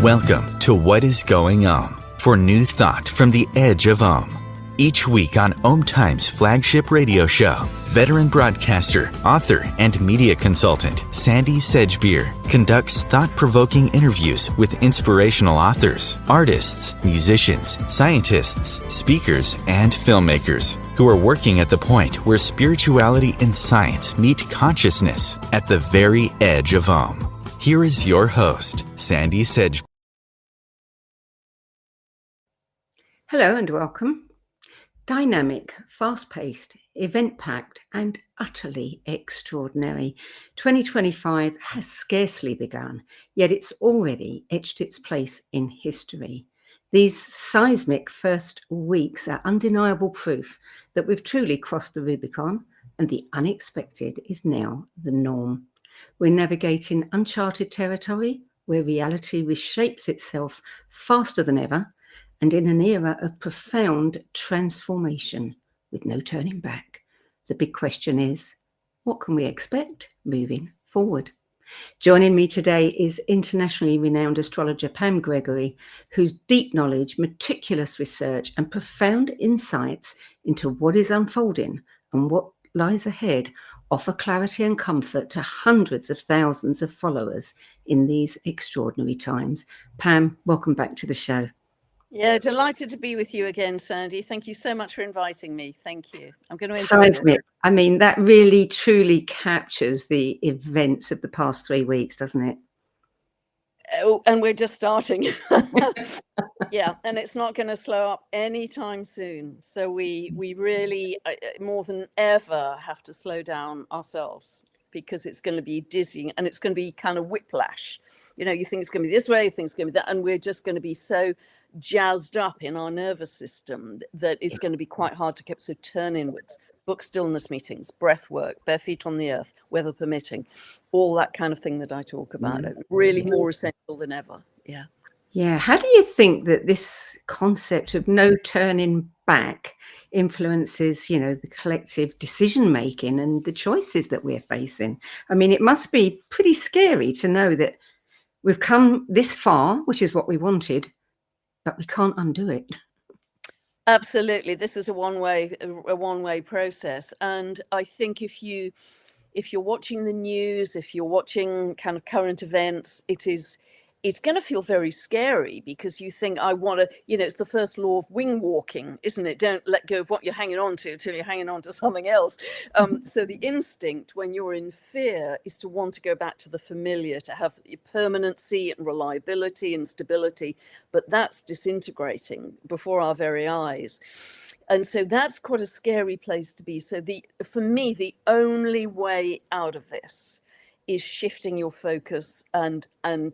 Welcome to What is Going On for new thought from the edge of Om. Each week on Om Times flagship radio show, veteran broadcaster, author, and media consultant Sandy Sedgbeer conducts thought-provoking interviews with inspirational authors, artists, musicians, scientists, speakers, and filmmakers who are working at the point where spirituality and science meet consciousness at the very edge of Om. Here is your host, Sandy Sedgbeer. Hello and welcome. Dynamic, fast-paced, event-packed and utterly extraordinary. 2025 has scarcely begun, yet it's already etched its place in history. These seismic first weeks are undeniable proof that we've truly crossed the Rubicon and the unexpected is now the norm. We're navigating uncharted territory where reality reshapes itself faster than ever, and in an era of profound transformation with no turning back. The big question is, what can we expect moving forward? Joining me today is internationally renowned astrologer Pam Gregory, whose deep knowledge, meticulous research, and profound insights into what is unfolding and what lies ahead offer clarity and comfort to hundreds of thousands of followers in these extraordinary times. Pam, welcome back to the show. Yeah, delighted to be with you again, Sandy. Thank you so much for inviting me. Thank you. I'm going to enjoy Seismic. I mean, that really truly captures the events of the past 3 weeks, doesn't it? Oh, and we're just starting. Yeah, and it's not going to slow up anytime soon. So we really, more than ever, have to slow down ourselves because it's going to be dizzying and it's going to be kind of whiplash. You know, you think it's going to be this way, you think it's going to be that, and we're just going to be so jazzed up in our nervous system that it's going to be quite hard to keep. So turn inwards, book stillness meetings, breath work, bare feet on the earth, weather permitting, all that kind of thing that I talk about. Really more essential than ever. Yeah. Yeah. How do you think that this concept of no turning back influences, you know, the collective decision making and the choices that we're facing? I mean, it must be pretty scary to know that we've come this far, which is what we wanted, but we can't undo it. Absolutely. This is a one-way process. And I think if you're watching the news, if you're watching kind of current events, it's going to feel very scary because you think, I want to, you know, it's the first law of wing walking, isn't it? Don't let go of what you're hanging on to till you're hanging on to something else. So the instinct when you're in fear is to want to go back to the familiar, to have permanency and reliability and stability, but that's disintegrating before our very eyes. And so that's quite a scary place to be. So for me, the only way out of this is shifting your focus and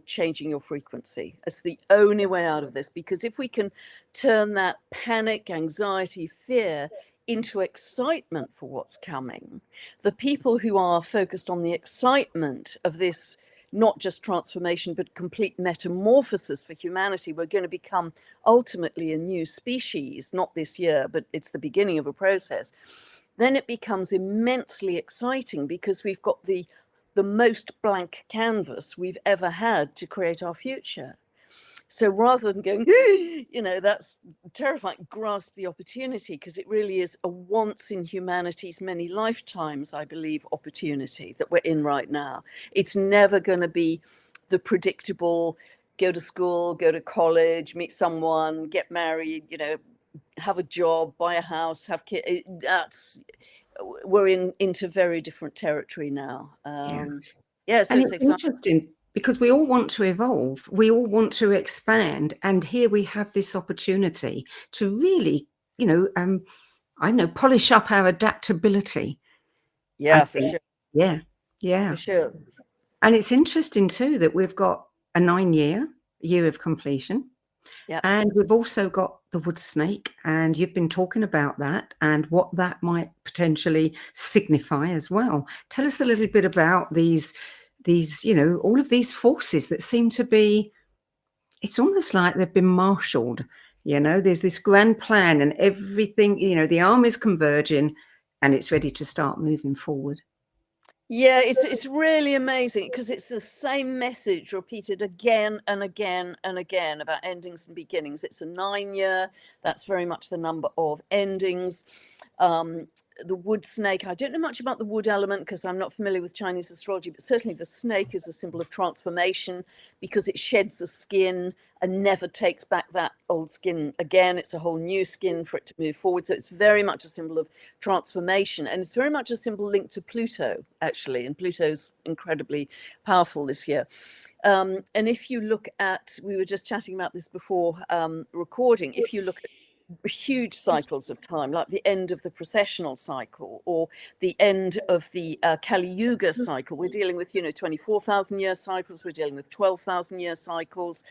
changing your frequency. It's the only way out of this, because if we can turn that panic, anxiety, fear into excitement for what's coming, the people who are focused on the excitement of this, not just transformation, but complete metamorphosis for humanity, we're going to become ultimately a new species, not this year, but it's the beginning of a process. Then it becomes immensely exciting because we've got the most blank canvas we've ever had to create our future. So rather than going, you know, that's terrifying, grasp the opportunity, because it really is a once in humanity's many lifetimes, I believe, opportunity that we're in right now. It's never going to be the predictable, go to school, go to college, meet someone, get married, you know, have a job, buy a house, have kids. We're into very different territory now. So it's interesting because we all want to evolve, we all want to expand, and here we have this opportunity to really, you know, polish up our adaptability. Yeah, for sure. Yeah, for sure. And it's interesting too that we've got a 9-year of completion. Yeah. And we've also got the wood snake, and you've been talking about that and what that might potentially signify as well. Tell us a little bit about these, you know, all of these forces that seem to be, it's almost like they've been marshaled. You know, there's this grand plan and everything, you know, the arm is converging and it's ready to start moving forward. Yeah, it's really amazing because it's the same message repeated again and again and again about endings and beginnings. It's a 9-year. That's very much the number of endings. The wood snake, I don't know much about the wood element because I'm not familiar with Chinese astrology, but certainly the snake is a symbol of transformation because it sheds the skin and never takes back that old skin again. It's a whole new skin for it to move forward. So it's very much a symbol of transformation, and it's very much a symbol linked to Pluto, actually, and Pluto's incredibly powerful this year. And if you look at, we were just chatting about this before recording, if you look at huge cycles of time, like the end of the processional cycle or the end of the Kali Yuga cycle, we're dealing with 24,000 year cycles, we're dealing with 12,000 year cycles.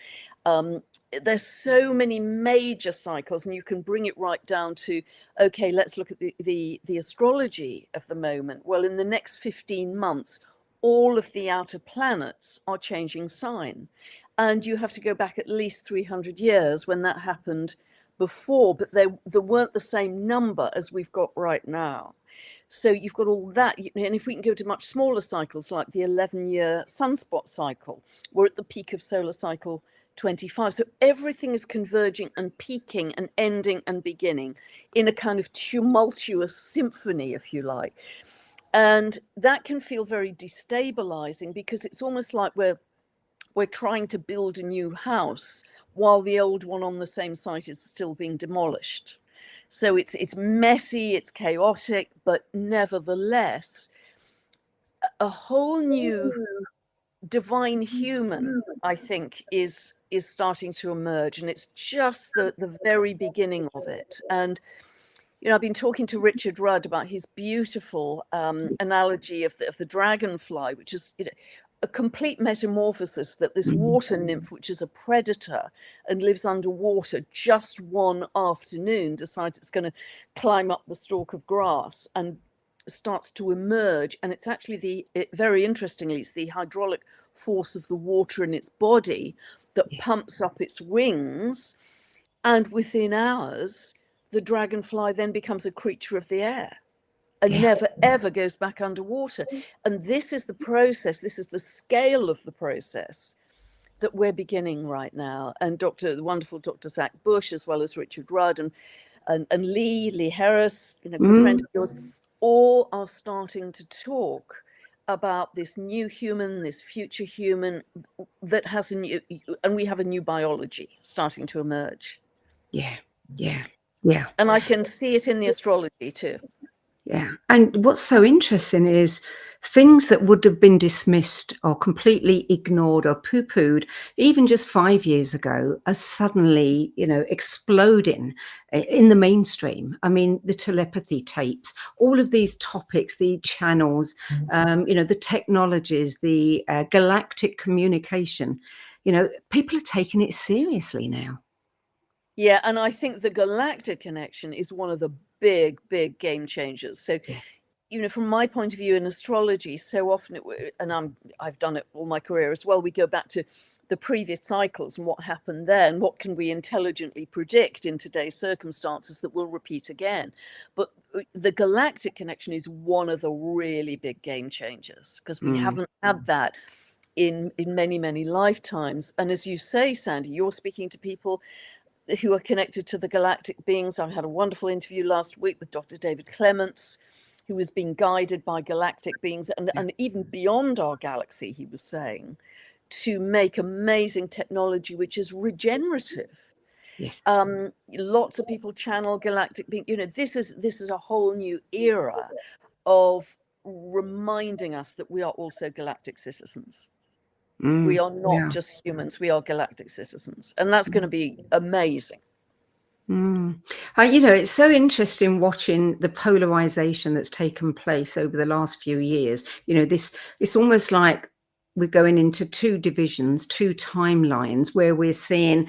There's so many major cycles, and you can bring it right down to, okay, let's look at the astrology of the moment. Well, in the next 15 months, all of the outer planets are changing sign, and you have to go back at least 300 years when that happened before, but there weren't the same number as we've got right now. So you've got all that, and if we can go to much smaller cycles like the 11-year sunspot cycle, we're at the peak of solar cycle 25. So everything is converging and peaking and ending and beginning in a kind of tumultuous symphony, if you like. And that can feel very destabilizing because it's almost like we're trying to build a new house while the old one on the same site is still being demolished. So it's messy, it's chaotic, but nevertheless, a whole new divine human, I think, is starting to emerge, and it's just the very beginning of it. And I've been talking to Richard Rudd about his beautiful analogy of the dragonfly, which is a complete metamorphosis, that this water nymph, which is a predator and lives underwater, just one afternoon decides it's going to climb up the stalk of grass and starts to emerge. And it's actually very interestingly, it's the hydraulic force of the water in its body that pumps up its wings. And within hours, the dragonfly then becomes a creature of the air and never, ever goes back underwater. And this is the process, this is the scale of the process that we're beginning right now. And the wonderful Dr. Zach Bush, as well as Richard Rudd and Lee Harris, good friend of yours, all are starting to talk about this new human, this future human that has and we have a new biology starting to emerge. Yeah. And I can see it in the astrology too. Yeah. And what's so interesting is things that would have been dismissed or completely ignored or poo-pooed even just 5 years ago are suddenly, exploding in the mainstream. I mean, the telepathy tapes, all of these topics, the channels, the technologies, the galactic communication, people are taking it seriously now. Yeah, and I think the galactic connection is one of the big game changers. So, from my point of view in astrology, so often, I've done it all my career as well, we go back to the previous cycles and what happened there, and what can we intelligently predict in today's circumstances that will repeat again. But the galactic connection is one of the really big game changers because we haven't had that in many lifetimes. And as you say, Sandy, you're speaking to people who are connected to the galactic beings. I had a wonderful interview last week with Dr. David Clements, who was being guided by galactic beings and even beyond our galaxy, he was saying, to make amazing technology which is regenerative. Yes. Lots of people channel galactic beings. This is a whole new era of reminding us that we are also galactic citizens. We are not just humans, we are galactic citizens. And that's going to be amazing. It's so interesting watching the polarization that's taken place over the last few years. It's almost like we're going into two divisions, two timelines, where we're seeing,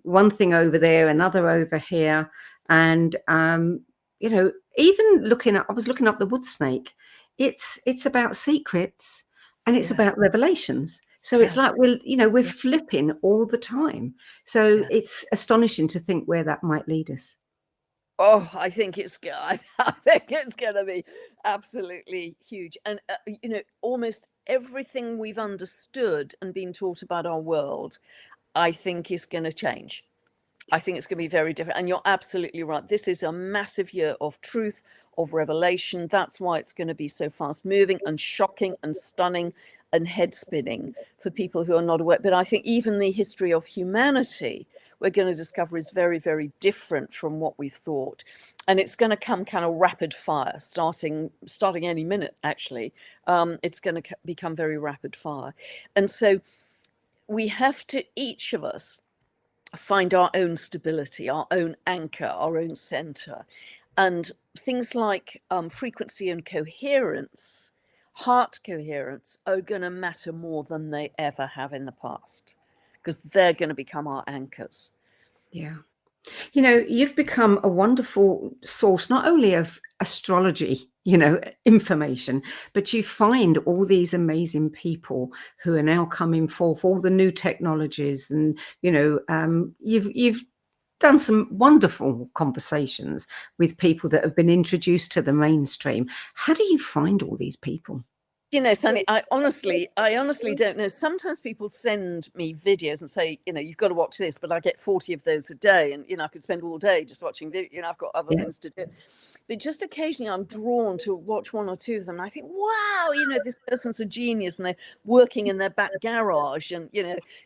one thing over there, another over here. And, even I was looking up the wood snake. It's about secrets and it's about revelations. So it's like we're flipping all the time. So it's astonishing to think where that might lead us. Oh, I think it's I think it's going to be absolutely huge. And almost everything we've understood and been taught about our world, I think is going to change. I think it's going to be very different. And you're absolutely right. This is a massive year of truth, of revelation. That's why it's going to be so fast moving and shocking and stunning and head spinning for people who are not aware. But I think even the history of humanity, we're going to discover is very, very different from what we've thought. And it's going to come kind of rapid fire, starting any minute, actually. It's going to become very rapid fire. And so we have to, each of us, find our own stability, our own anchor, our own center. And things like frequency and coherence, heart coherence, are going to matter more than they ever have in the past, because they're going to become our anchors. Yeah. You know, you've become a wonderful source, not only of astrology, information, but you find all these amazing people who are now coming forth, all the new technologies, and you've done some wonderful conversations with people that have been introduced to the mainstream. How do you find all these people? Sandy, I honestly don't know. Sometimes people send me videos and say, you've got to watch this, but I get 40 of those a day, and I could spend all day just watching video. I've got other things to do. But just occasionally I'm drawn to watch one or two of them, and I think, wow, this person's a genius, and they're working in their back garage, and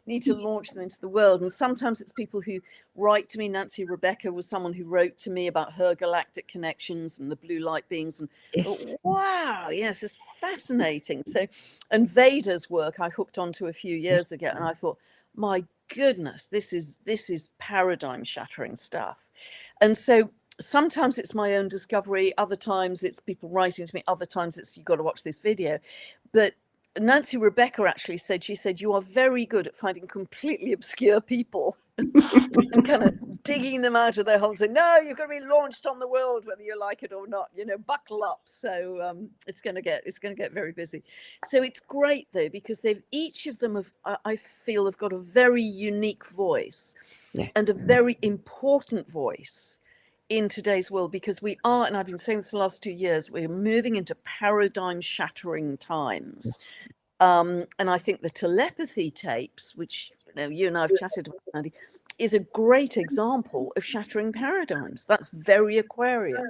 need to launch them into the world. And sometimes it's people who write to me. Nancy Rebecca was someone who wrote to me about her galactic connections and the blue light beings, and Yes. wow, yes, it's fascinating. So, and Veda's work I hooked onto a few years ago, and I thought, my goodness, this is paradigm shattering stuff. And so sometimes it's my own discovery, other times it's people writing to me, other times it's you've got to watch this video. But Nancy Rebecca actually said, you are very good at finding completely obscure people and kind of digging them out of their holes, and no, you're going to be launched on the world whether you like it or not, buckle up. So it's going to get very busy. So it's great though, because each of them I feel have got a very unique voice, and a very important voice in today's world, because we are, and I've been saying this for the last 2 years, we're moving into paradigm shattering times. And I think the telepathy tapes, which you and I have chatted about, Andy, is a great example of shattering paradigms. That's very Aquarian.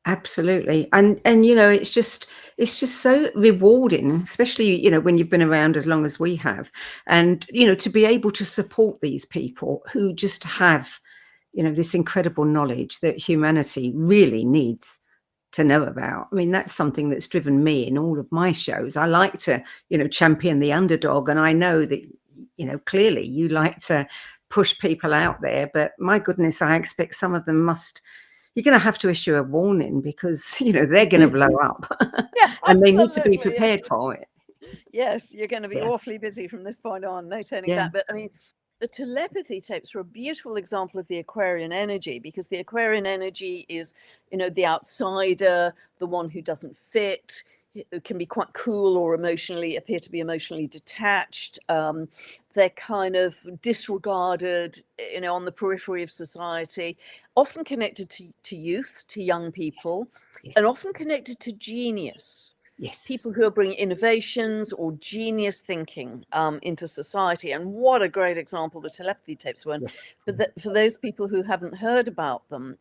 Absolutely. And it's just so rewarding, especially, when you've been around as long as we have, and, to be able to support these people who just have, this incredible knowledge that humanity really needs to know about. I mean, that's something that's driven me in all of my shows. I like to, champion the underdog. And I know that, clearly you like to push people out there, but my goodness, I expect some of them you're going to have to issue a warning, because, they're going to blow up. Yeah, and they need to be prepared for it. Yes, you're going to be awfully busy from this point on, no turning back. But I mean, the telepathy tapes are a beautiful example of the Aquarian energy, because the Aquarian energy is, the outsider, the one who doesn't fit, who can be quite cool or appear to be emotionally detached. They're kind of disregarded, on the periphery of society, often connected to youth, to young people, and often connected to genius. Yes. People who are bringing innovations or genius thinking into society. And what a great example the telepathy tapes were. Yes. For those people who haven't heard about them,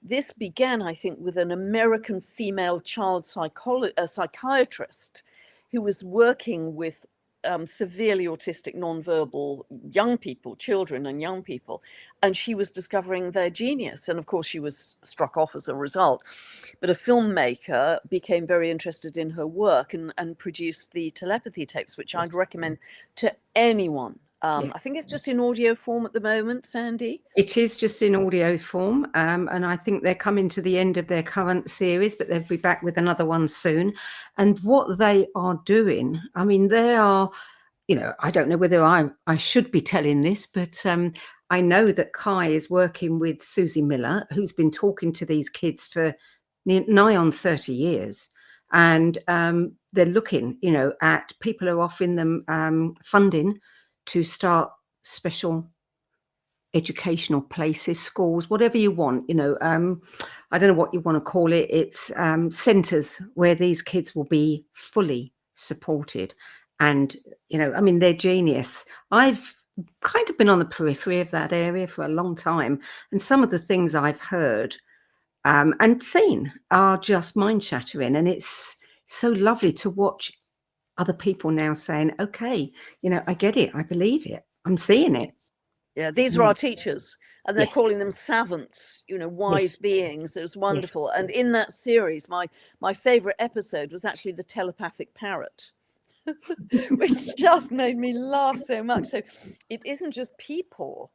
this began, I think, with an American female child psychiatrist who was working with severely autistic, nonverbal young people, children and young people, and she was discovering their genius. And of course, she was struck off as a result. But a filmmaker became very interested in her work and produced the telepathy tapes, which I'd recommend to anyone. I think it's just in audio form at the moment, Sandy. It is just in audio form, and I think they're coming to the end of their current series, but they'll be back with another one soon. And what they are doing, I mean, they are, I don't know whether I should be telling this, but I know that Kai is working with Susie Miller, who's been talking to these kids for nigh on 30 years. And they're looking, at people are offering them funding to start special educational places, schools, whatever you want, I don't know what you want to call it. It's centres where these kids will be fully supported. And, I mean, they're genius. I've kind of been on the periphery of that area for a long time. And some of the things I've heard and seen are just mind-shattering. And it's so lovely to watch other people now saying, okay, I get it. I believe it. I'm seeing it. Yeah, these are our teachers, and they're Yes. calling them savants, wise Yes. beings. It was Yes. wonderful. And in that series, my favorite episode was actually the telepathic parrot, which just made me laugh so much. So it isn't just people.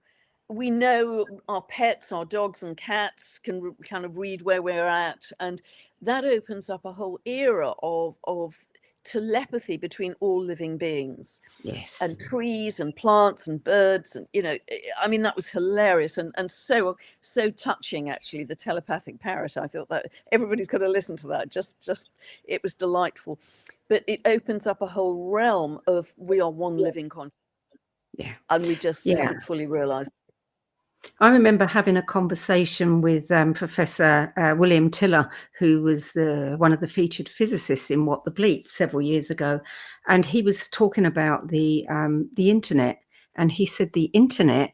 We know our pets, our dogs and cats can kind of read where we're at, and that opens up a whole era of telepathy between all living beings. Yes. And trees and plants and birds, and I mean, that was hilarious and so touching. Actually, the telepathic parrot, I thought that everybody's got to listen to that. Just it was delightful. But it opens up a whole realm of we are one living consciousness. Yeah. And we just haven't fully realized. I remember having a conversation with Professor William Tiller, who was one of the featured physicists in What the Bleep several years ago, and he was talking about the internet, and he said the internet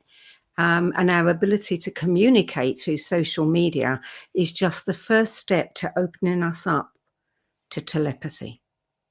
and our ability to communicate through social media is just the first step to opening us up to telepathy.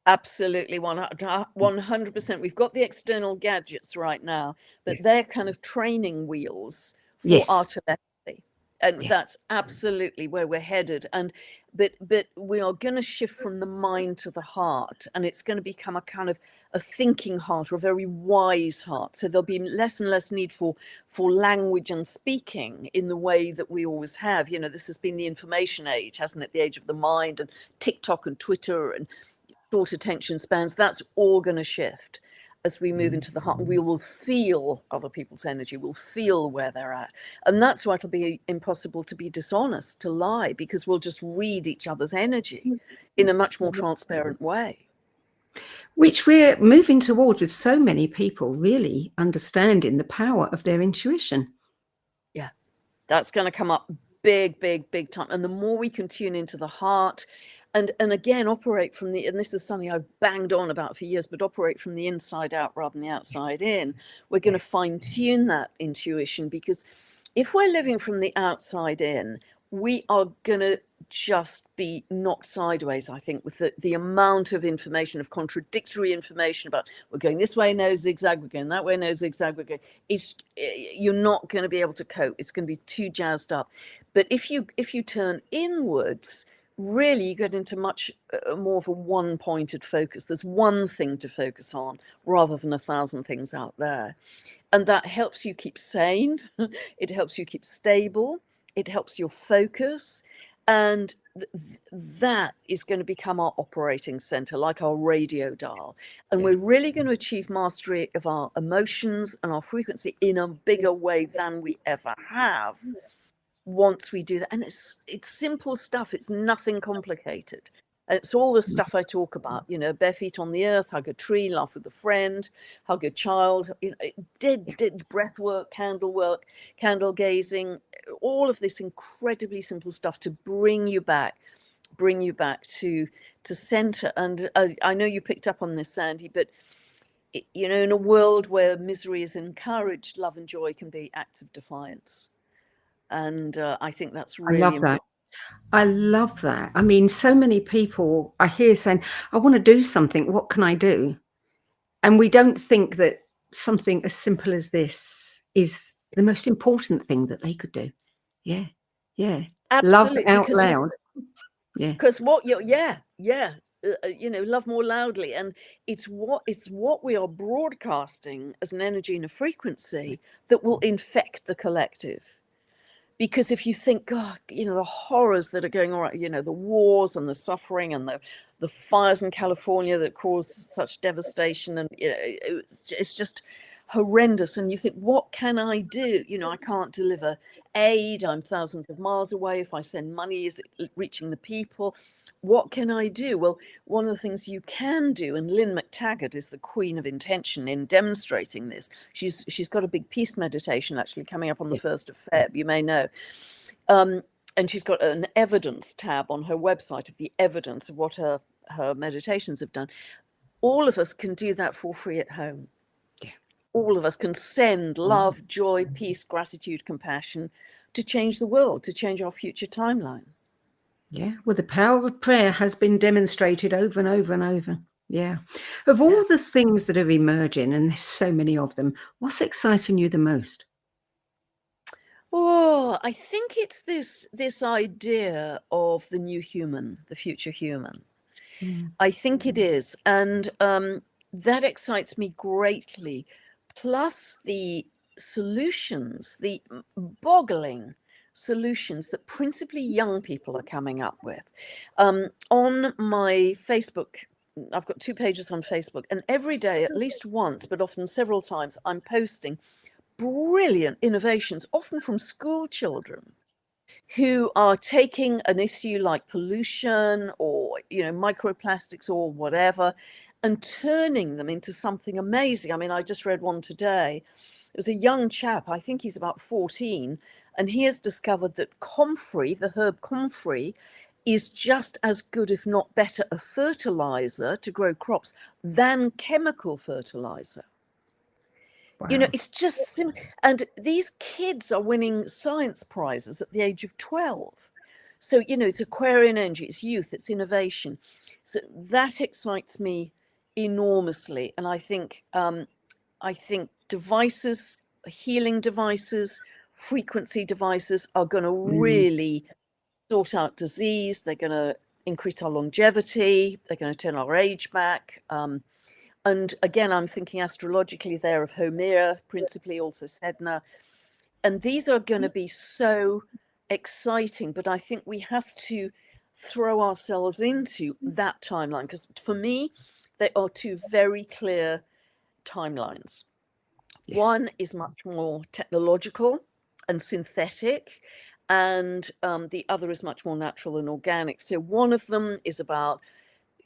Absolutely, 100%. We've got the external gadgets right now, but they're kind of training wheels for our telepathy, and that's absolutely where we're headed. And but we are going to shift from the mind to the heart, and it's going to become a kind of a thinking heart, or a very wise heart. So there'll be less and less need for language and speaking in the way that we always have. This has been the information age, hasn't it? The age of the mind, and TikTok and Twitter and short attention spans. That's all going to shift as we move into the heart. We will feel other people's energy. We'll feel where they're at. And that's why it'll be impossible to be dishonest, to lie, because we'll just read each other's energy in a much more transparent way. Which we're moving towards, with so many people really understanding the power of their intuition. Yeah, that's going to come up big time. And the more we can tune into the heart, and again operate from and this is something I've banged on about for years, but operate from the inside out rather than the outside in, we're going to fine tune that intuition. Because if we're living from the outside in, we are going to just be knocked sideways, I think, with the amount of information, of contradictory information about we're going this way, no zigzag, we're going that way, no zigzag, we're going. You're not going to be able to cope. It's going to be too jazzed up. But if you turn inwards, really you get into much more of a one-pointed focus. There's one thing to focus on rather than 1,000 things out there. And that helps you keep sane. It helps you keep stable. It helps your focus. And that is going to become our operating center, like our radio dial. And we're really going to achieve mastery of our emotions and our frequency in a bigger way than we ever have once we do that. And it's simple stuff. It's nothing complicated. And it's all the stuff I talk about, bare feet on the earth, hug a tree, laugh with a friend, hug a child, did breath work, candle gazing, all of this incredibly simple stuff to bring you back to center. And I know you picked up on this, Sandy, but in a world where misery is encouraged, love and joy can be acts of defiance. And I think that's really important. I love that. I mean, so many people I hear saying, I want to do something. What can I do? And we don't think that something as simple as this is the most important thing that they could do. Yeah. Absolutely. Love out loud. Yeah. Because love more loudly. And it's what we are broadcasting as an energy and a frequency that will infect the collective. Because if you think, God, the horrors that are going on, the wars and the suffering and the fires in California that cause such devastation, and it's just horrendous. And you think, what can I do? I can't deliver aid. I'm thousands of miles away. If I send money, is it reaching the people? what can I do? Well, one of the things you can do, and Lynn McTaggart is the queen of intention in demonstrating this. She's got a big peace meditation actually coming up on the 1st of Feb, you may know. And she's got an evidence tab on her website of the evidence of what her meditations have done. All of us can do that for free at home. Yeah. All of us can send love, joy, peace, gratitude, compassion to change the world, to change our future timeline. Yeah, well, the power of prayer has been demonstrated over and over and over. Yeah. Of all the things that are emerging, and there's so many of them, what's exciting you the most? Oh, I think it's this idea of the new human, the future human. I think it is. And that excites me greatly. Plus the solutions, the boggling solutions that principally young people are coming up with. On my Facebook, I've got 2 pages on Facebook, and every day, at least once, but often several times, I'm posting brilliant innovations, often from school children, who are taking an issue like pollution or, microplastics or whatever, and turning them into something amazing. I mean, I just read one today. It was a young chap, I think he's about 14, and he has discovered that comfrey, the herb comfrey, is just as good, if not better, a fertilizer to grow crops than chemical fertilizer. Wow. It's just and these kids are winning science prizes at the age of 12. So, it's Aquarian energy, it's youth, it's innovation. So that excites me enormously. And I think devices, healing devices, frequency devices are going to really sort out disease. They're going to increase our longevity. They're going to turn our age back. And again, I'm thinking astrologically there of Homera, principally also Sedna. And these are going to be so exciting, but I think we have to throw ourselves into that timeline, because for me, there are 2 very clear timelines. Yes. One is much more technological and synthetic, and the other is much more natural and organic. So one of them is about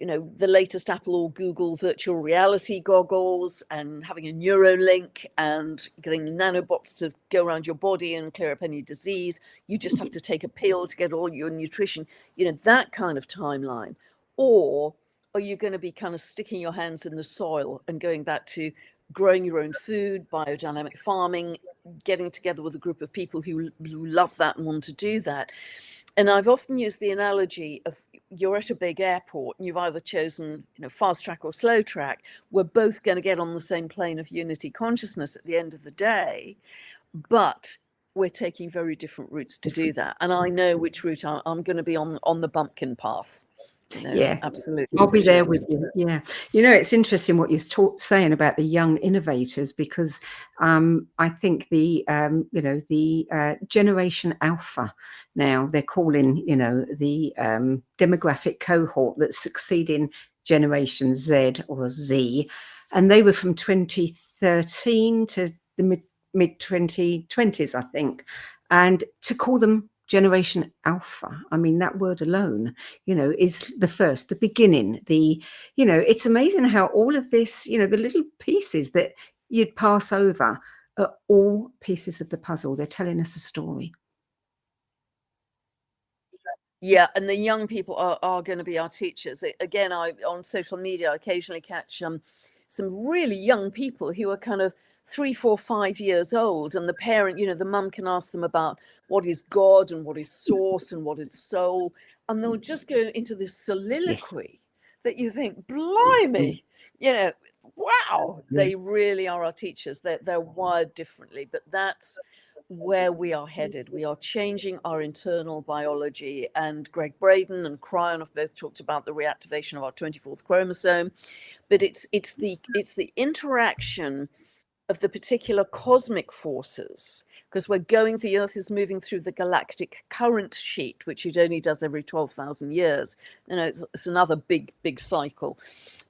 the latest Apple or Google virtual reality goggles and having a Neuralink and getting nanobots to go around your body and clear up any disease. You just have to take a pill to get all your nutrition, that kind of timeline. Or are you going to be kind of sticking your hands in the soil and going back to growing your own food, biodynamic farming, getting together with a group of people who love that and want to do that? And I've often used the analogy of, you're at a big airport and you've either chosen, fast track or slow track. We're both going to get on the same plane of unity consciousness at the end of the day, but we're taking very different routes to do that. And I know which route I'm going to be on the bumpkin path. Yeah, absolutely. I'll be there with you. Yeah. It's interesting what you're saying about the young innovators, because I think the Generation Alpha, now they're calling, the demographic cohort that's succeeding Generation Z or Z, and they were from 2013 to the mid 2020s, I think. And to call them Generation Alpha, I mean, that word alone, is the beginning. It's amazing how all of this, the little pieces that you'd pass over are all pieces of the puzzle. They're telling us a story. Yeah, and the young people are going to be our teachers. Again, on social media, I occasionally catch some really young people who are kind of 3, 4, 5 years old, and the parent, the mum can ask them about what is God and what is source and what is soul, and they'll just go into this soliloquy that you think, blimey, wow, they really are our teachers. They're wired differently, but that's where we are headed. We are changing our internal biology, and Greg Braden and Cryon have both talked about the reactivation of our 24th chromosome, but it's the interaction of the particular cosmic forces, because the Earth is moving through the galactic current sheet, which it only does every 12,000 years. It's another big cycle.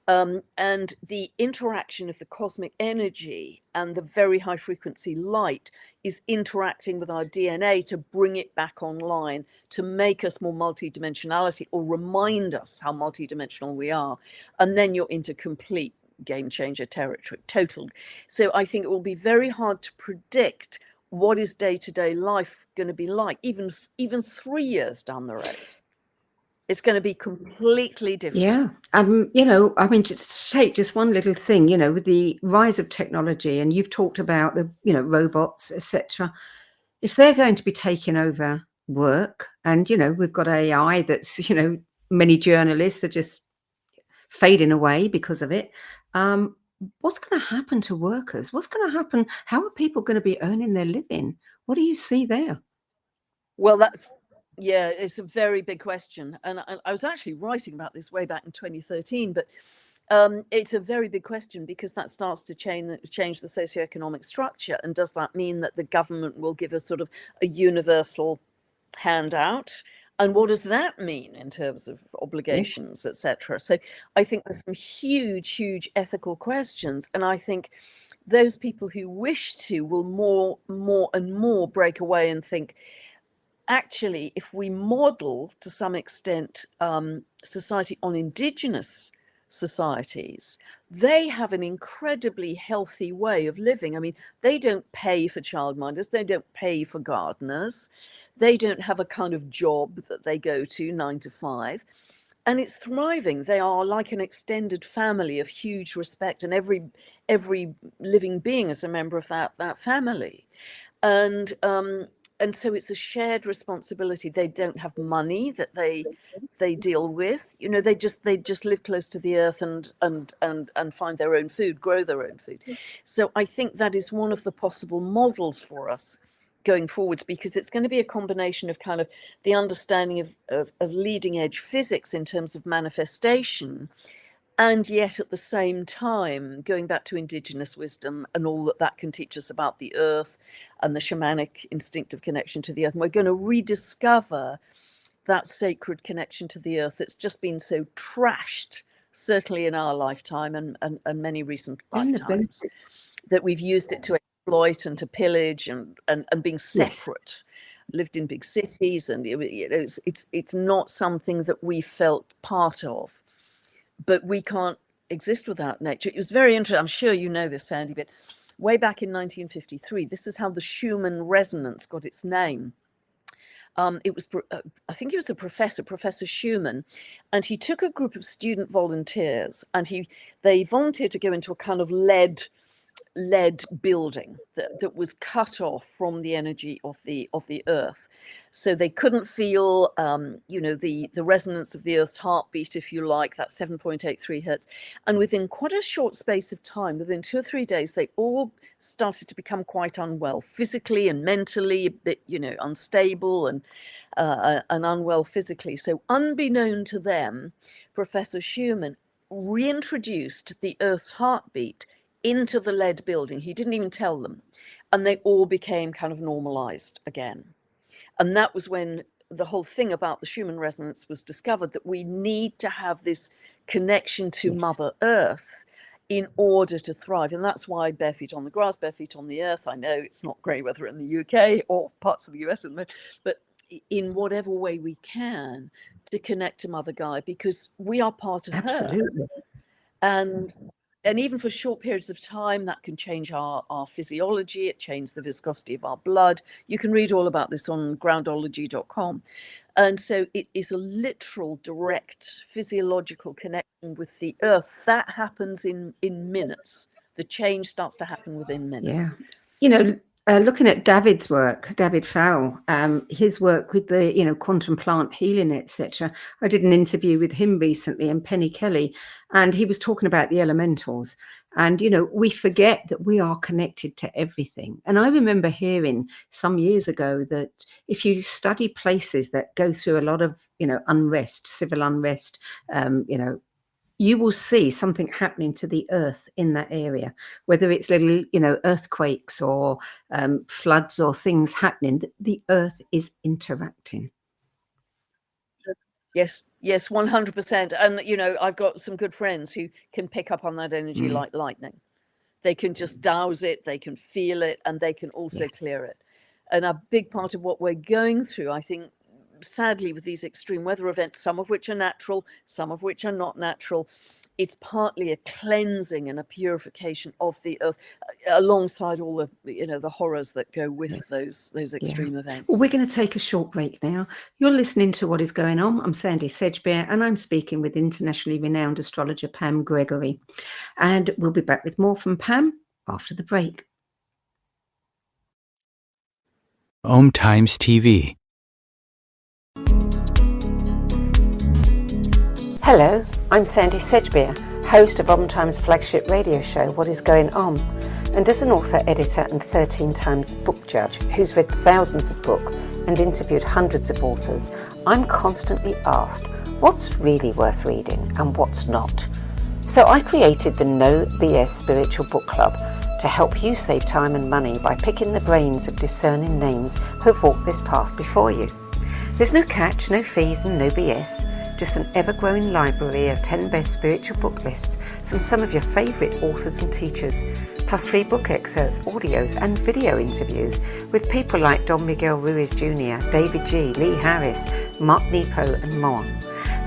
And the interaction of the cosmic energy and the very high frequency light is interacting with our DNA to bring it back online, to make us more multidimensionality, or remind us how multidimensional we are. And then you're into complete game changer territory, total. So I think it will be very hard to predict what is day-to-day life going to be like, even 3 years down the road. It's going to be completely different. Yeah. Just take just one little thing, with the rise of technology, and you've talked about the, robots, etc. If they're going to be taking over work, and, we've got AI that's, many journalists are just fading away because of it. What's going to happen to workers? What's going to happen? How are people going to be earning their living? What do you see there? Well, it's a very big question. And I was actually writing about this way back in 2013, but it's a very big question, because that starts to change the socioeconomic structure. And does that mean that the government will give us sort of a universal handout? And what does that mean in terms of obligations, etc.? So I think there's some huge ethical questions. And I think those people who wish to will more and more break away and think, actually, if we model to some extent society on indigenous societies, they have an incredibly healthy way of living. I mean, they don't pay for childminders, they don't pay for gardeners, they don't have a kind of job that they go to 9 to 5, and it's thriving. They are like an extended family of huge respect, and every living being is a member of that family. And so it's a shared responsibility. They don't have money that they deal with. They just live close to the earth and find their own food, grow their own food. So I think that is one of the possible models for us going forwards, because it's going to be a combination of kind of the understanding of leading edge physics in terms of manifestation, and yet at the same time going back to indigenous wisdom and all that can teach us about the earth and the shamanic instinctive connection to the earth. And we're going to rediscover that sacred connection to the earth that's just been so trashed, certainly in our lifetime and many recent lifetimes, that we've used it to exploit and to pillage and being separate. Yes. Lived in big cities, and it's not something that we felt part of. But we can't exist without nature. It was very interesting. I'm sure you know this, Sandy, but way back in 1953, this is how the Schumann resonance got its name. It was, I think he was a professor, Professor Schumann, and he took a group of student volunteers, and they volunteered to go into a kind of lead building that was cut off from the energy of the earth, so they couldn't feel the resonance of the earth's heartbeat, if you like, that 7.83 hertz. And within quite a short space of time, within 2 or 3 days, they all started to become quite unwell physically and mentally, a bit unstable and unwell physically. So unbeknown to them, Professor Schumann reintroduced the earth's heartbeat into the lead building. He didn't even tell them, and they all became kind of normalized again. And that was when the whole thing about the Schumann resonance was discovered, that we need to have this connection to Mother Earth in order to thrive. And that's why bare feet on the grass, bare feet on the earth. I know it's not great weather in the UK or parts of the US at the moment, but in whatever way we can to connect to Mother Gaia, because we are part of her. And even for short periods of time, that can change our physiology. It changes the viscosity of our blood. You can read all about this on groundology.com. And so it is a literal, direct physiological connection with the earth. That happens in minutes. The change starts to happen within minutes. Yeah. Looking at David Fowle, his work with the, quantum plant healing, etc. I did an interview with him recently, and Penny Kelly, and he was talking about the elementals. And, we forget that we are connected to everything. And I remember hearing some years ago that if you study places that go through a lot of, unrest, civil unrest, you will see something happening to the earth in that area, whether it's little, earthquakes or floods or things happening. The earth is interacting. Yes, 100%. And, I've got some good friends who can pick up on that energy like lightning. They can just douse it, they can feel it, and they can also clear it. And a big part of what we're going through, I think, sadly, with these extreme weather events, some of which are natural, some of which are not natural, it's partly a cleansing and a purification of the earth, alongside all the, the horrors that go with those extreme events. Well, we're going to take a short break now. You're listening to What Is Going On. I'm Sandy Sedgbeer, and I'm speaking with internationally renowned astrologer Pam Gregory. And we'll be back with more from Pam after the break. Om Times TV. Hello, I'm Sandy Sedgbeer, host of Om Times' flagship radio show, What Is Going On? And as an author, editor and 13 times book judge who's read thousands of books and interviewed hundreds of authors, I'm constantly asked what's really worth reading and what's not. So I created the No BS Spiritual Book Club to help you save time and money by picking the brains of discerning names who have walked this path before you. There's no catch, no fees and no BS. Just an ever-growing library of 10 best spiritual book lists from some of your favourite authors and teachers, plus free book excerpts, audios and video interviews with people like Don Miguel Ruiz Jr., David G., Lee Harris, Mark Nepo and more.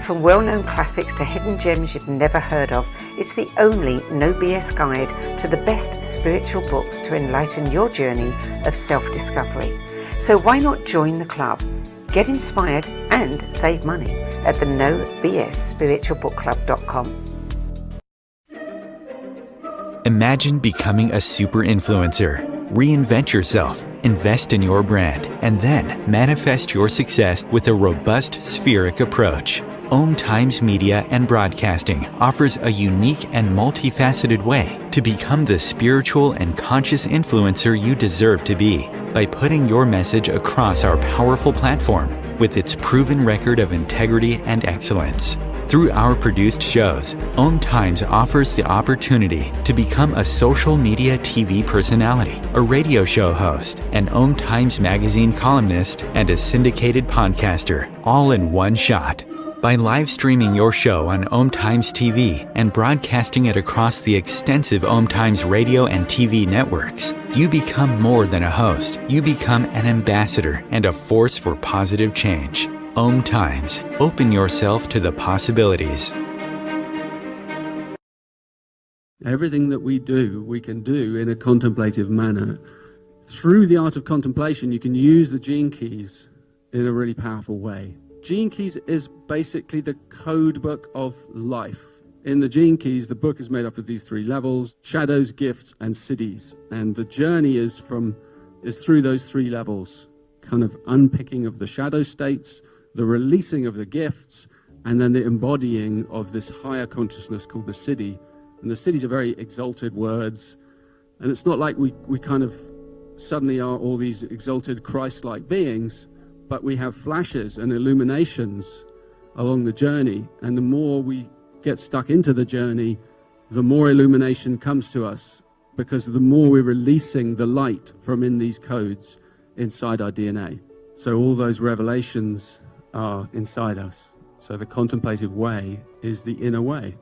From well-known classics to hidden gems you've never heard of, it's the only no BS guide to the best spiritual books to enlighten your journey of self-discovery. So why not join the club? Get inspired and save money at the nobsspiritualbookclub.com. Imagine becoming a super influencer. Reinvent yourself, invest in your brand, and then manifest your success with a robust spheric approach. Om Times Media and Broadcasting offers a unique and multifaceted way to become the spiritual and conscious influencer you deserve to be by putting your message across our powerful platform with its proven record of integrity and excellence. Through our produced shows, Om Times offers the opportunity to become a social media TV personality, a radio show host, an Om Times magazine columnist, and a syndicated podcaster, all in one shot. By live streaming your show on Om Times TV and broadcasting it across the extensive Om Times radio and TV networks, you become more than a host. You become an ambassador and a force for positive change. Om Times. Open yourself to the possibilities. Everything that we do, we can do in a contemplative manner. Through the art of contemplation, you can use the gene keys in a really powerful way. Gene Keys is basically the code book of life. In the Gene Keys, the book is made up of these three levels: shadows, gifts, and cities. And the journey is through those three levels, kind of unpicking of the shadow states, the releasing of the gifts, and then the embodying of this higher consciousness called the city. And the cities are very exalted words. And it's not like we kind of suddenly are all these exalted Christ-like beings, but we have flashes and illuminations along the journey. And the more we get stuck into the journey, the more illumination comes to us, because the more we're releasing the light from in these codes inside our DNA. So all those revelations are inside us. So the contemplative way is the inner way.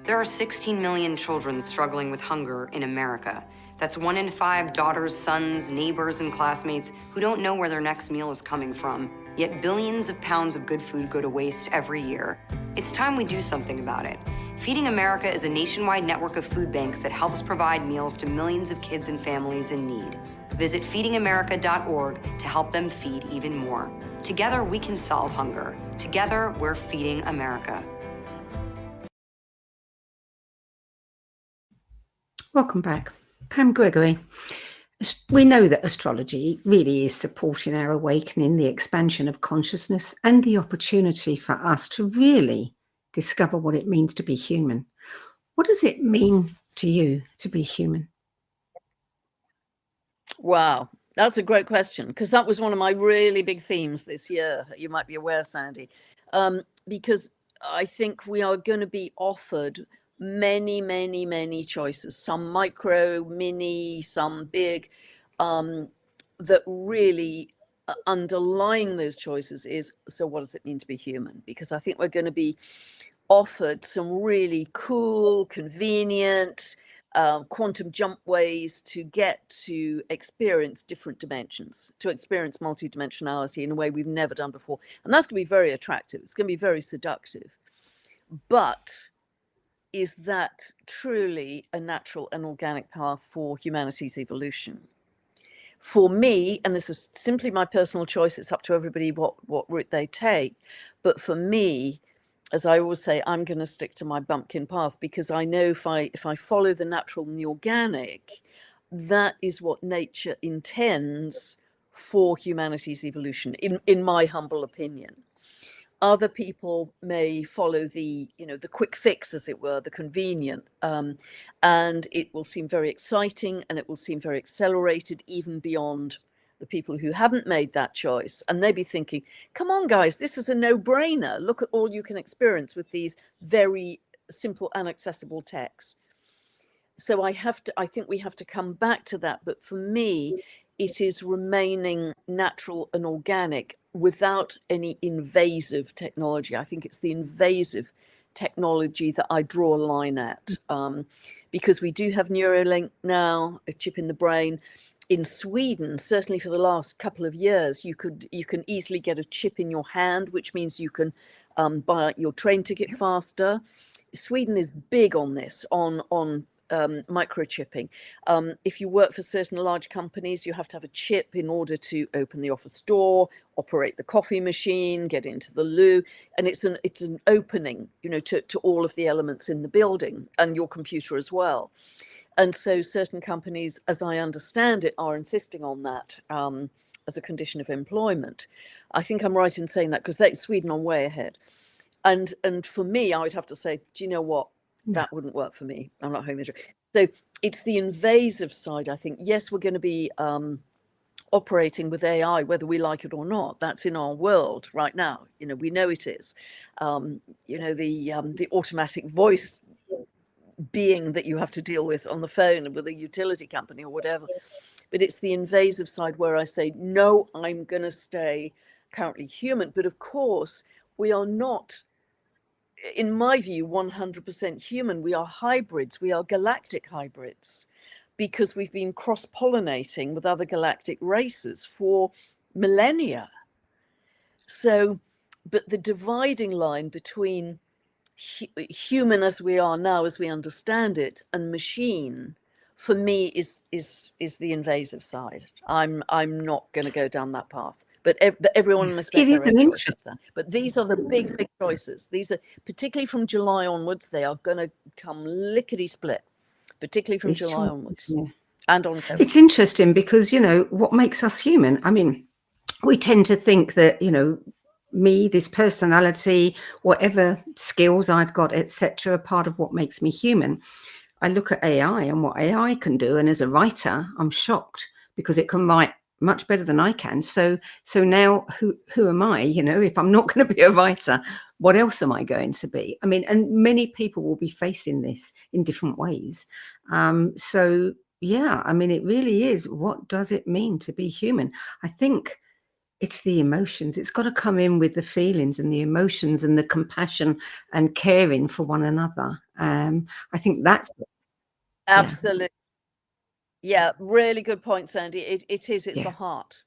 There are 16 million children struggling with hunger in America. That's 1 in 5 daughters, sons, neighbors, and classmates who don't know where their next meal is coming from. Yet billions of pounds of good food go to waste every year. It's time we do something about it. Feeding America is a nationwide network of food banks that helps provide meals to millions of kids and families in need. Visit feedingamerica.org to help them feed even more. Together, we can solve hunger. Together, we're feeding America. Welcome back. Pam Gregory. We know that astrology really is supporting our awakening, the expansion of consciousness, and the opportunity for us to really discover what it means to be human. What does it mean to you to be human? Wow. That's a great question, because that was one of my really big themes this year. You might be aware, Sandy, because I think we are going to be offered many, many, many choices, some micro, mini, some big, that really underlying those choices is, so what does it mean to be human? Because I think we're going to be offered some really cool, convenient, quantum jump ways to get to experience different dimensions, to experience multidimensionality in a way we've never done before. And that's going to be very attractive. It's going to be very seductive. But is that truly a natural and organic path for humanity's evolution? For me, and this is simply my personal choice, it's up to everybody what route they take. But for me, as I always say, I'm going to stick to my bumpkin path, because I know if I follow the natural and the organic, that is what nature intends for humanity's evolution, in my humble opinion. Other people may follow the quick fix, as it were, the convenient, and it will seem very exciting, and it will seem very accelerated, even beyond the people who haven't made that choice. And they'd be thinking, come on, guys, this is a no-brainer. Look at all you can experience with these very simple and accessible texts. So I think we have to come back to that. But for me, it is remaining natural and organic without any invasive technology. I think it's the invasive technology that I draw a line at, because we do have Neuralink now, a chip in the brain. In Sweden, certainly for the last couple of years, you can easily get a chip in your hand, which means you can buy your train ticket faster. Sweden is big on this, on microchipping. If you work for certain large companies, you have to have a chip in order to open the office door, operate the coffee machine, get into the loo, and it's an opening, to all of the elements in the building, and your computer as well. And so certain companies, as I understand it, are insisting on that as a condition of employment. I think I'm right in saying that, because Sweden are way ahead. And for me, I would have to say, do you know what? That wouldn't work for me. I'm not having the truth. So it's the invasive side, I think. Yes, we're going to be operating with AI, whether we like it or not. That's in our world right now. We know it is. The automatic voice being that you have to deal with on the phone with a utility company or whatever. But it's the invasive side where I say, no, I'm going to stay currently human. But of course, we are not, in my view, 100% human. We are hybrids. We are galactic hybrids, because we've been cross-pollinating with other galactic races for millennia. So, but the dividing line between human as we are now, as we understand it, and machine, for me, is the invasive side. I'm not going to go down that path. But everyone must make their own choices. But these are the big choices. These are, particularly from July onwards, they are going to come lickety-split, particularly from July onwards. Yeah. And on COVID. It's interesting because, what makes us human? I mean, we tend to think that, me, this personality, whatever skills I've got, etc., part of what makes me human. I look at AI and what AI can do, and as a writer, I'm shocked because it can write much better than I can. So now who am I? If I'm not going to be a writer, what else am I going to be? I mean, and many people will be facing this in different ways. So yeah, I mean, it really is. What does it mean to be human? I think it's the emotions. It's got to come in with the feelings and the emotions and the compassion and caring for one another. I think that's absolutely. Yeah, really good point, Sandy. It is. It's the heart.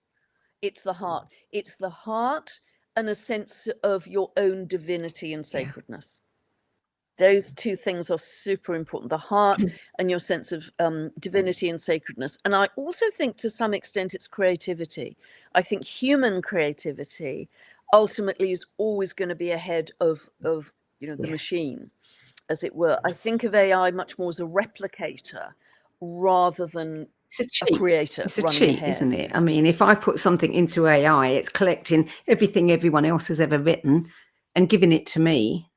It's the heart. It's the heart and a sense of your own divinity and sacredness. Those two things are super important, the heart and your sense of divinity and sacredness. And I also think to some extent it's creativity. I think human creativity ultimately is always going to be ahead of the machine, as it were. I think of AI much more as a replicator rather than a creator. It's a cheat, isn't it? I mean, if I put something into AI, it's collecting everything everyone else has ever written and giving it to me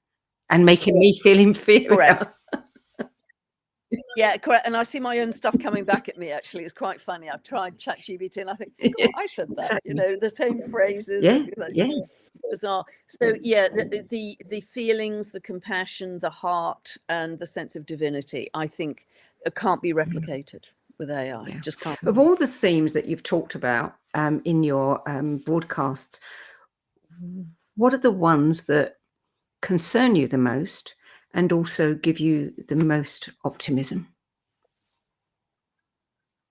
and making me feel inferior. Correct. Yeah, correct. And I see my own stuff coming back at me, actually. It's quite funny. I've tried ChatGPT and I think, oh, I said that, Exactly. you know, the same phrases. Yeah, Everything. yeah. Bizarre. So yeah, the feelings, the compassion, the heart, and the sense of divinity, I think, can't be replicated with AI. Yeah. Just can't. Of all the themes that you've talked about in your broadcasts, what are the ones that concern you the most and also give you the most optimism?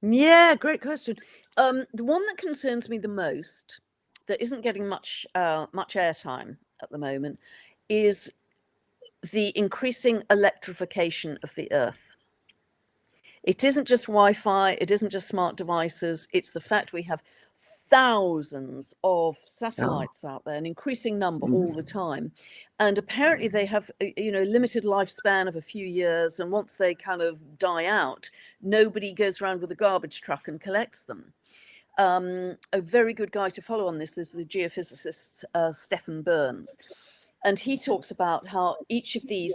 Yeah, great question. The one that concerns me the most, that isn't getting much airtime at the moment, is the increasing electrification of the Earth. It isn't just Wi-Fi, it isn't just smart devices, it's the fact we have thousands of satellites out there, an increasing number all the time. And apparently they have, you know, limited lifespan of a few years. And once they kind of die out, nobody goes around with a garbage truck and collects them. A very good guy to follow on this is the geophysicist Stephen Burns. And he talks about how each of these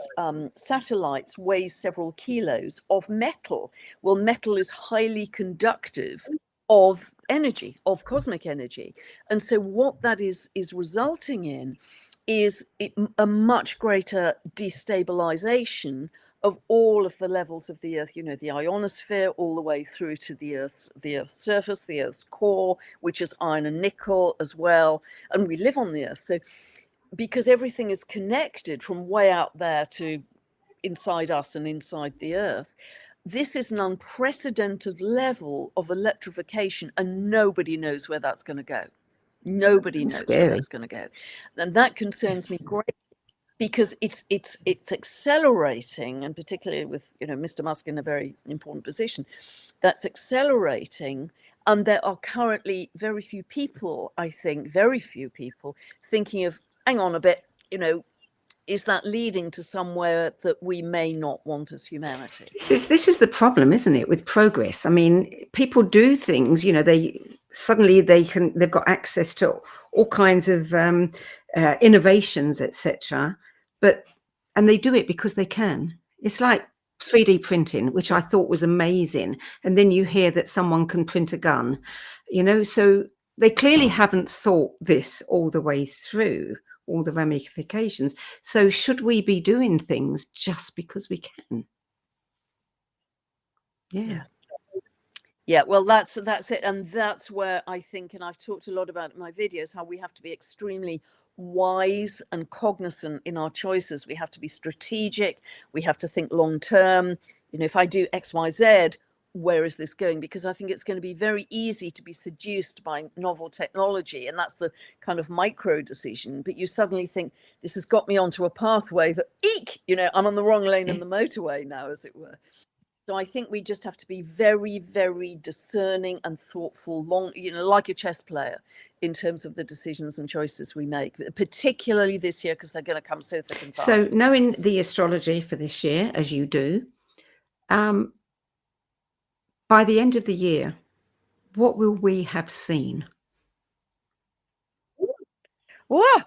satellites weighs several kilos of metal. Well, metal is highly conductive of energy, of cosmic energy. And so what that is resulting in is a much greater destabilization of all of the levels of the Earth, you know, the ionosphere, all the way through to the Earth's surface, the Earth's core, which is iron and nickel as well. And we live on the Earth. So because everything is connected from way out there to inside us and inside the Earth, this is an unprecedented level of electrification, and nobody knows where that's going to go. Nobody knows where that's going to go. And that concerns me greatly, because it's accelerating, and particularly with, you know, Mr. Musk in a very important position, that's accelerating. And there are currently very few people, I think, very few people thinking of, hang on a bit, you know, is that leading to somewhere that we may not want as humanity? This is the problem, isn't it, with progress? I mean, people do things, you know, they've got access to all kinds of innovations, etc. And they do it because they can. It's like 3D printing, which I thought was amazing. And then you hear that someone can print a gun, you know, so they clearly haven't thought this all the way through, all the ramifications. So should we be doing things just because we can? Yeah, well, that's it. And that's where I think, and I've talked a lot about in my videos, how we have to be extremely wise and cognizant in our choices. We have to be strategic. We have to think long term. You know, if I do X, Y, Z, where is this going? Because I think it's going to be very easy to be seduced by novel technology. And that's the kind of micro decision. But you suddenly think, this has got me onto a pathway that, eek, you know, I'm on the wrong lane in the motorway now, as it were. So I think we just have to be very, very discerning and thoughtful, long, you know, like a chess player, in terms of the decisions and choices we make, particularly this year, because they're going to come so thick and fast. So knowing the astrology for this year, as you do, by the end of the year, what will we have seen? Whoa!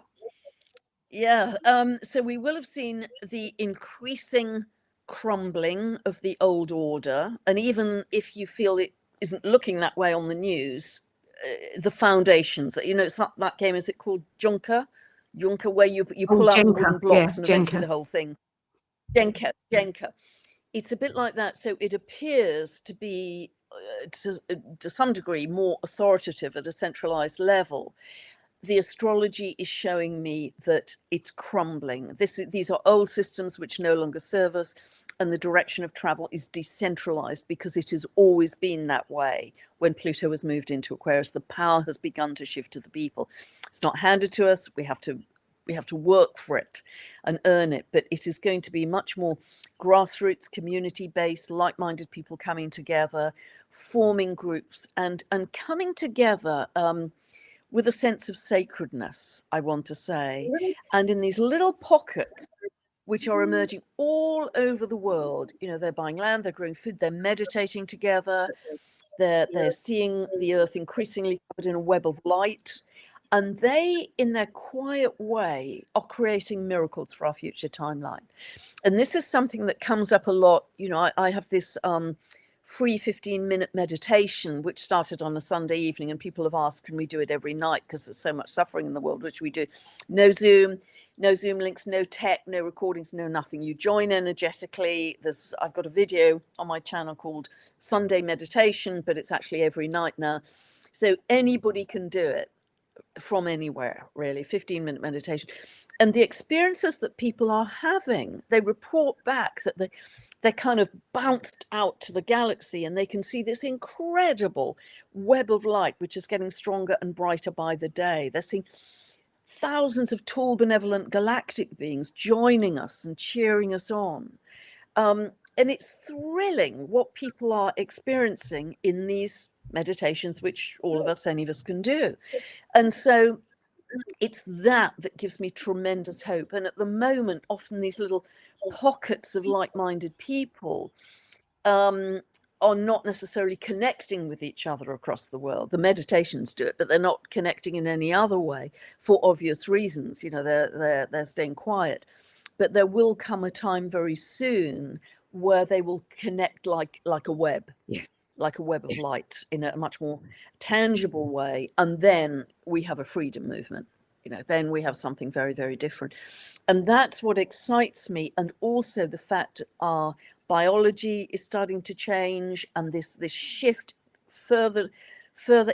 Yeah, so we will have seen the increasing crumbling of the old order. And even if you feel it isn't looking that way on the news, the foundations, you know, it's not that game, is it called Junker, where you pull out the wooden blocks and eventually the whole thing. Jenker. It's a bit like that. So it appears to be, to some degree, more authoritative at a centralized level. The astrology is showing me that it's crumbling. These are old systems which no longer serve us, and the direction of travel is decentralized, because it has always been that way. When Pluto has moved into Aquarius, the power has begun to shift to the people. It's not handed to us. We have to work for it and earn it. But it is going to be much more grassroots, community-based, like-minded people coming together, forming groups, and coming together with a sense of sacredness, I want to say. And in these little pockets, which are emerging all over the world, you know, they're buying land, they're growing food, they're meditating together, they're seeing the Earth increasingly covered in a web of light. And they, in their quiet way, are creating miracles for our future timeline. And this is something that comes up a lot. You know, I have this free 15-minute meditation, which started on a Sunday evening, and people have asked, can we do it every night? Because there's so much suffering in the world, which we do. No Zoom links, no tech, no recordings, no nothing. You join energetically. I've got a video on my channel called Sunday Meditation, but it's actually every night now. So anybody can do it from anywhere, really. 15-minute meditation. And the experiences that people are having, they report back that they're kind of bounced out to the galaxy, and they can see this incredible web of light, which is getting stronger and brighter by the day. They're seeing thousands of tall, benevolent galactic beings joining us and cheering us on. And it's thrilling what people are experiencing in these meditations, which all of us, any of us, can do. And so it's that gives me tremendous hope. And at the moment, often these little pockets of like-minded people are not necessarily connecting with each other across the world. The meditations do it, but they're not connecting in any other way for obvious reasons. You know, they're staying quiet. But there will come a time very soon where they will connect like a web. Yeah. Like a web of light in a much more tangible way. And then we have a freedom movement. You know, then we have something very, very different. And that's what excites me. And also the fact our biology is starting to change, and this shift further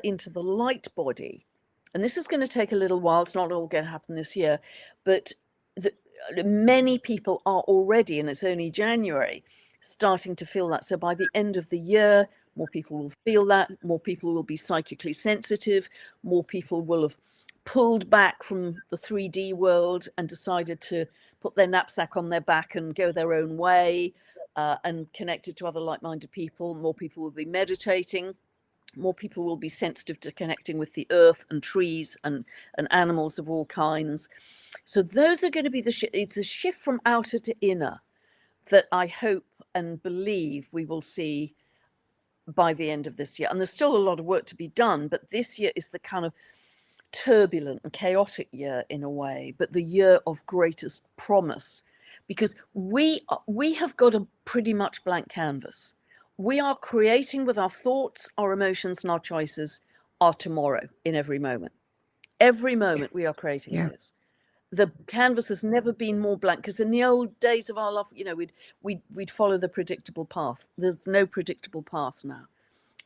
into the light body. And this is going to take a little while. It's not all going to happen this year, but many people are already, and it's only January, starting to feel that. So by the end of the year, more people will feel that, more people will be psychically sensitive, more people will have pulled back from the 3D world and decided to put their knapsack on their back and go their own way, and connected to other like-minded people. More people will be meditating, more people will be sensitive to connecting with the earth and trees and animals of all kinds. So those are going to be it's a shift from outer to inner that I hope and believe we will see by the end of this year. And there's still a lot of work to be done, but this year is the kind of turbulent and chaotic year in a way, but the year of greatest promise, because we have got a pretty much blank canvas. We are creating with our thoughts, our emotions, and our choices our tomorrow in every moment. Every moment we are creating this. The canvas has never been more blank, because in the old days of our life, you know, we'd follow the predictable path. There's no predictable path now.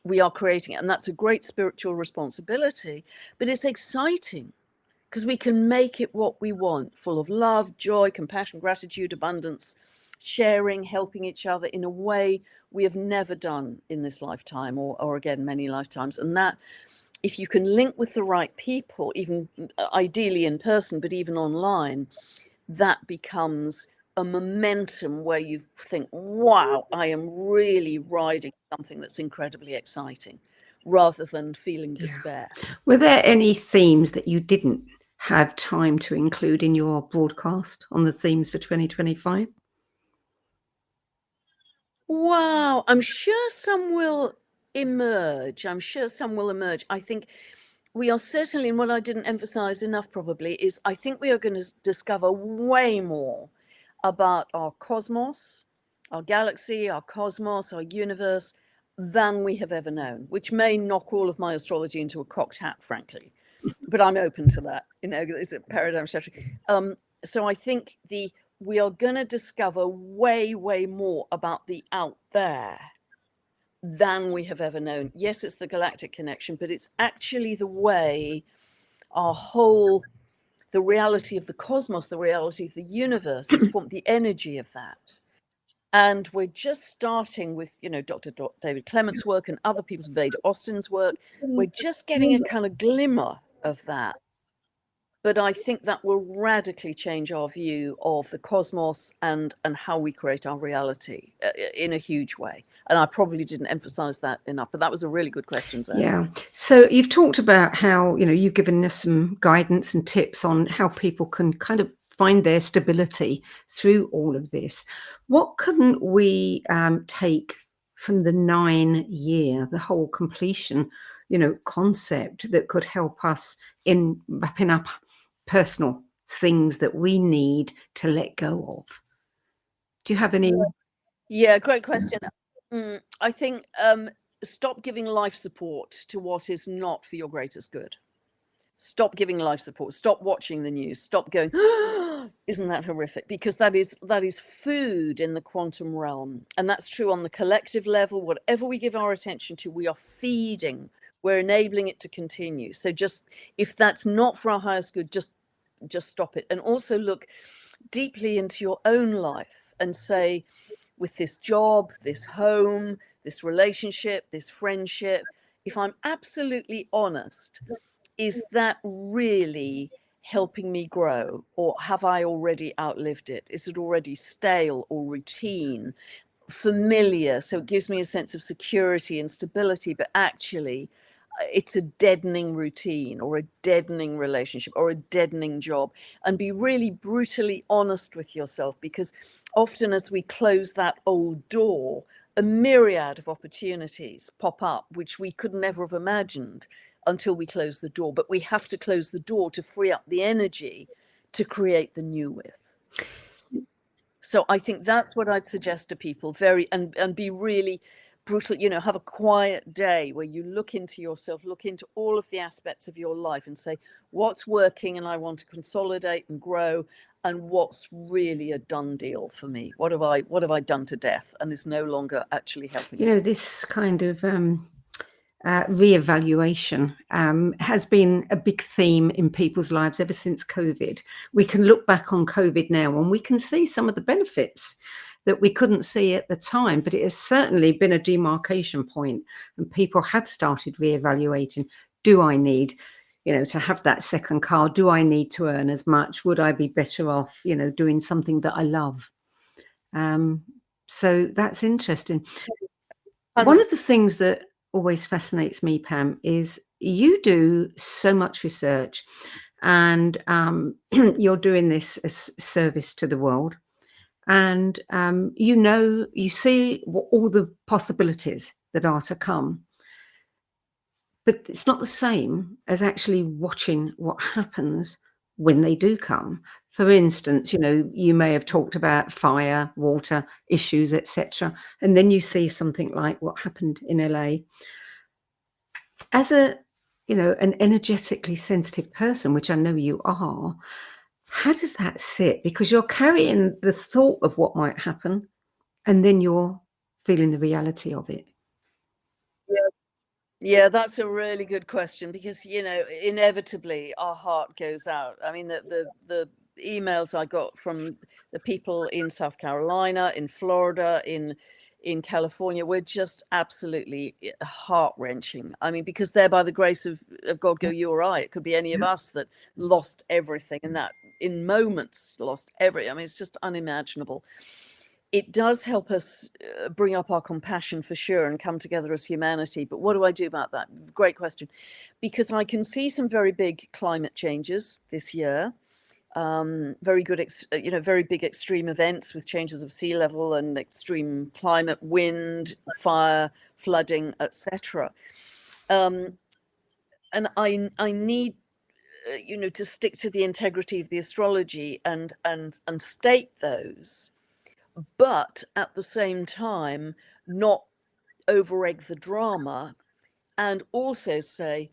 We are creating it, and that's a great spiritual responsibility, but it's exciting because we can make it what we want, full of love, joy, compassion, gratitude, abundance, sharing, helping each other in a way we have never done in this lifetime, or again, many lifetimes. And that, if you can link with the right people, even ideally in person, but even online, that becomes a momentum where you think, wow, I am really riding something that's incredibly exciting, rather than feeling despair. Were there any themes that you didn't have time to include in your broadcast on the themes for 2025? Wow, I'm sure some will emerge. I think we are certainly, and what I didn't emphasize enough probably is, I think we are going to discover way more about our cosmos, our galaxy, our cosmos, our universe, than we have ever known, which may knock all of my astrology into a cocked hat, frankly. But I'm open to that. You know, it's a paradigm shift. So I think we are going to discover way, way more about the out there than we have ever known. Yes, it's the galactic connection, but it's actually the way the reality of the cosmos, the reality of the universe is formed, the energy of that. And we're just starting with, you know, Dr. David Clement's work and other people's, Veda Austin's work. We're just getting a kind of glimmer of that. But I think that will radically change our view of the cosmos and how we create our reality in a huge way. And I probably didn't emphasize that enough, but that was a really good question, Zoe. Yeah. So you've talked about how, you know, you've given us some guidance and tips on how people can kind of find their stability through all of this. What can we take from the 9 year, the whole completion concept that could help us in wrapping up personal things that we need to let go of? Do you have any? Yeah, great question. I think stop giving life support to what is not for your greatest good. Stop giving life support. Stop watching the news. Stop going, isn't that horrific? Because that is food in the quantum realm. And that's true on the collective level. Whatever we give our attention to, we are feeding. We're enabling it to continue. So just, if that's not for our highest good, just stop it. And also look deeply into your own life and say, with this job, this home, this relationship, this friendship, if I'm absolutely honest, is that really helping me grow, or have I already outlived it? Is it already stale or routine, familiar? So it gives me a sense of security and stability, but actually it's a deadening routine or a deadening relationship or a deadening job. And be really brutally honest with yourself, because often as we close that old door, a myriad of opportunities pop up which we could never have imagined until we close the door. But we have to close the door to free up the energy to create the new with. So I think that's what I'd suggest to people, and be really brutal, have a quiet day where you look into yourself, look into all of the aspects of your life and say, what's working and I want to consolidate and grow, and what's really a done deal for me? What have I done to death and is no longer actually helping me? This kind of reevaluation has been a big theme in people's lives ever since COVID. We can look back on COVID now and we can see some of the benefits that we couldn't see at the time, but it has certainly been a demarcation point, and people have started reevaluating. Do I need, to have that second car? Do I need to earn as much? Would I be better off, doing something that I love? So that's interesting. One of the things that always fascinates me, Pam, is you do so much research, and you're doing this as service to the world, and you see all the possibilities that are to come, but it's not the same as actually watching what happens when they do come. For instance, you may have talked about fire, water issues, etc., and then you see something like what happened in LA. As an energetically sensitive person, which I know you are, how does that sit? Because you're carrying the thought of what might happen, and then you're feeling the reality of it. Yeah, that's a really good question, because inevitably our heart goes out. I mean, the emails I got from the people in South Carolina, in Florida, in California were just absolutely heart-wrenching. I mean, because they're, by the grace of God, go you or I. It could be any of us that lost everything, and that in moments lost everything. I mean, it's just unimaginable. It does help us bring up our compassion for sure and come together as humanity. But what do I do about that? Great question. Because I can see some very big climate changes this year. Very big extreme events with changes of sea level and extreme climate, wind, fire, flooding, etc. And I need to stick to the integrity of the astrology and state those, but at the same time not over-egg the drama, and also say,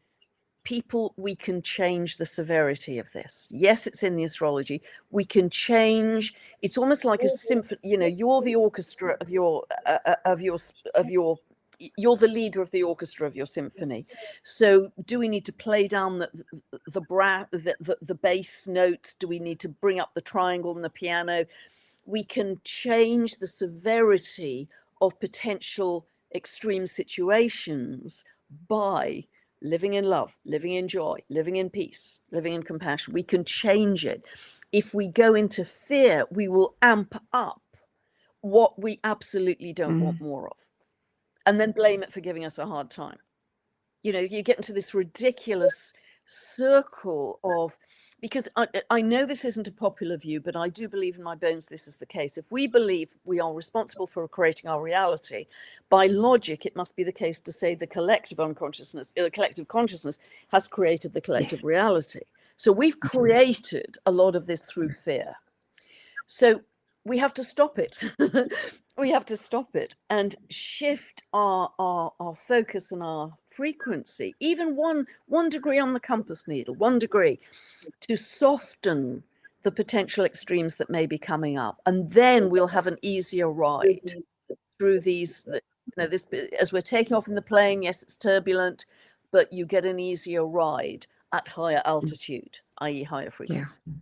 people, we can change the severity of this. Yes, it's in the astrology. We can change. It's almost like a symphony. You're the orchestra of your you're the leader of the orchestra of your symphony. So do we need to play down the bass notes? Do we need to bring up the triangle in the piano? We can change the severity of potential extreme situations by living in love, living in joy, living in peace, living in compassion. We can change it. If we go into fear, we will amp up what we absolutely don't want more of, and then blame it for giving us a hard time. You get into this ridiculous circle of because I know this isn't a popular view, but I do believe in my bones this is the case. If we believe we are responsible for creating our reality, by logic, it must be the case to say the collective unconsciousness, the collective consciousness has created the collective reality. So we've created a lot of this through fear. So we have to stop it. We have to stop it and shift our focus and our frequency, even one degree on the compass needle, 1 degree, to soften the potential extremes that may be coming up. And then we'll have an easier ride through these, this, as we're taking off in the plane. Yes, it's turbulent, but you get an easier ride at higher altitude, i.e. higher frequency. Yeah.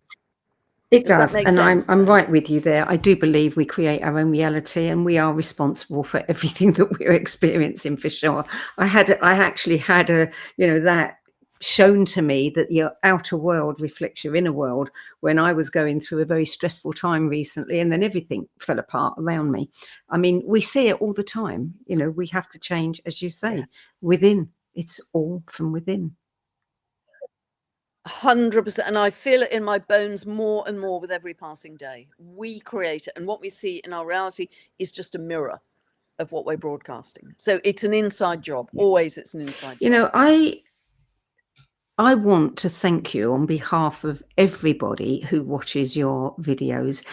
It Does does, that make and sense? I'm right with you there. I do believe we create our own reality, and we are responsible for everything that we're experiencing, for sure. I actually had that shown to me, that your outer world reflects your inner world, when I was going through a very stressful time recently, and then everything fell apart around me. I mean, we see it all the time. We have to change, as you say, within. It's all from within. 100%, and I feel it in my bones more and more with every passing day. We create it, and what we see in our reality is just a mirror of what we're broadcasting. So it's an inside job. Always, it's an inside job. I want to thank you on behalf of everybody who watches your videos.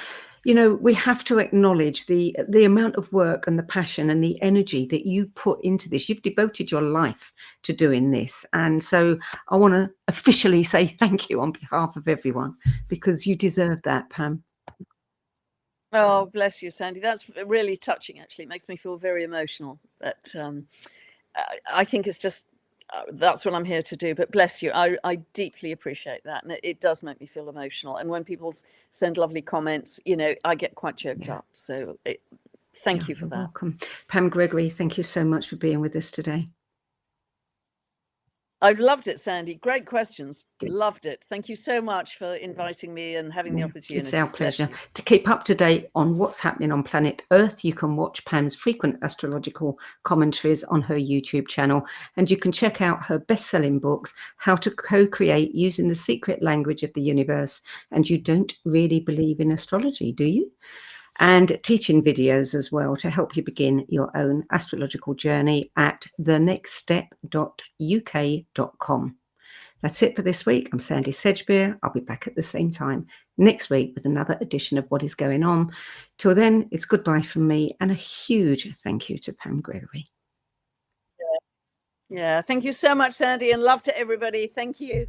We have to acknowledge the amount of work and the passion and the energy that you put into this. You've devoted your life to doing this. And so I want to officially say thank you on behalf of everyone, because you deserve that, Pam. Oh, bless you, Sandy. That's really touching, actually. It makes me feel very emotional. But I think it's just, that's what I'm here to do. But bless you. I deeply appreciate that. And it does make me feel emotional. And when people send lovely comments, I get quite choked up. So thank you for that. Welcome. Pam Gregory, thank you so much for being with us today. I've loved it, Sandy. Great questions. Good. Loved it. Thank you so much for inviting me and having the opportunity. It's our pleasure. To keep up to date on what's happening on planet Earth, you can watch Pam's frequent astrological commentaries on her YouTube channel, and you can check out her best-selling books, How to Co-Create Using the Secret Language of the Universe. And you don't really believe in astrology, do you? And teaching videos as well to help you begin your own astrological journey at thenextstep.uk.com. That's it for this week. I'm Sandy Sedgbeer. I'll be back at the same time next week with another edition of What Is Going On. Till then, it's goodbye from me, and a huge thank you to Pam Gregory. Yeah, thank you so much, Sandy, and love to everybody. Thank you.